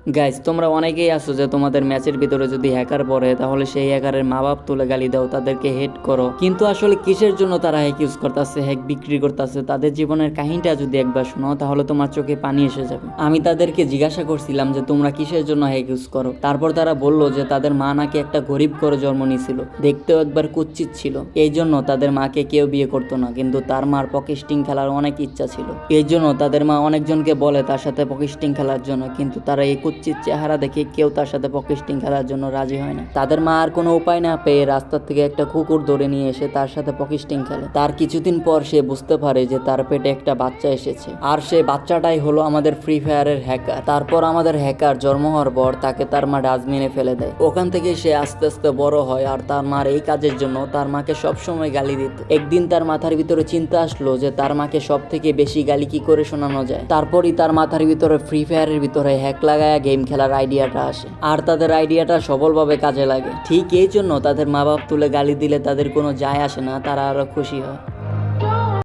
Guys, তোমরা অনেকেই আছো যে তোমাদের ম্যাচের ভিতরে যদি হ্যাকার পড়ে তাহলে সেই হ্যাকারের মা বাপ তুলে গালি দাও, তাদেরকে হেট করো। কিন্তু আসলে কিসের জন্য তারা হ্যাক ইউজ করতেছে, হ্যাক বিক্রি করতেছে, তাদের জীবনের কাহিনীটা যদি একবার শোনো তাহলে তোমার চোখে পানি এসে যাবে। আমি তাদেরকে জিজ্ঞাসা করছিলাম যে তোমরা কিসের জন্য হ্যাক ইউজ করো। তারপর তারা বললো যে তাদের মা নাকি একটা গরিব করে জন্ম নিয়েছিল, দেখতেও একবার কুৎসিত ছিল, এই জন্য তাদের মাকে কেউ বিয়ে করতো না। কিন্তু তার মার পকেস্টিং খেলার অনেক ইচ্ছা ছিল, এই জন্য তাদের মা অনেকজনকে বলে তার সাথে পকেস্টিং খেলার জন্য। কিন্তু তারা এই কুৎসিত চেহারা দেখে কেউ তার সাথে পকেস্টিং খেলার জন্য রাজি হয় না। তাদের মা আর কোনো উপায় না পেয়ে রাস্তার থেকে একটা কুকুর ধরে নিয়ে এসে তার সাথে পকেস্টিং খেলে। তার কিছুদিন পর সে বুঝতে পারে যে তার পেটে একটা বাচ্চা এসেছে, আর সেই বাচ্চাটাই হলো আমাদের ফ্রি ফায়ারের হ্যাকার। তারপর আমাদের হ্যাকার জন্ম হওয়ার পর তাকে তার মা ডাস্টবিনে ফেলে দেয়। ওখান থেকে সে আস্তে আস্তে বড় হয়, আর তার মার এই কাজের জন্য তার মাকে সবসময় গালি দিত। একদিন তার মাথার ভিতরে চিন্তা আসলো যে তার মাকে সব থেকে বেশি গালি কি করে শোনানো যায়। তারপরই তার মাথার ভিতরে ফ্রি ফায়ারের ভিতরে হ্যাক লাগায়া গেম খেলার আইডিয়াটা আসে, আর তাদের আইডিয়াটা সফলভাবে কাজে লাগে। ঠিক এই জন্য তাদের মা বাপ তুলে গালি দিলে তাদের কোনো যায় আসে না, তারা আরো খুশি হয়।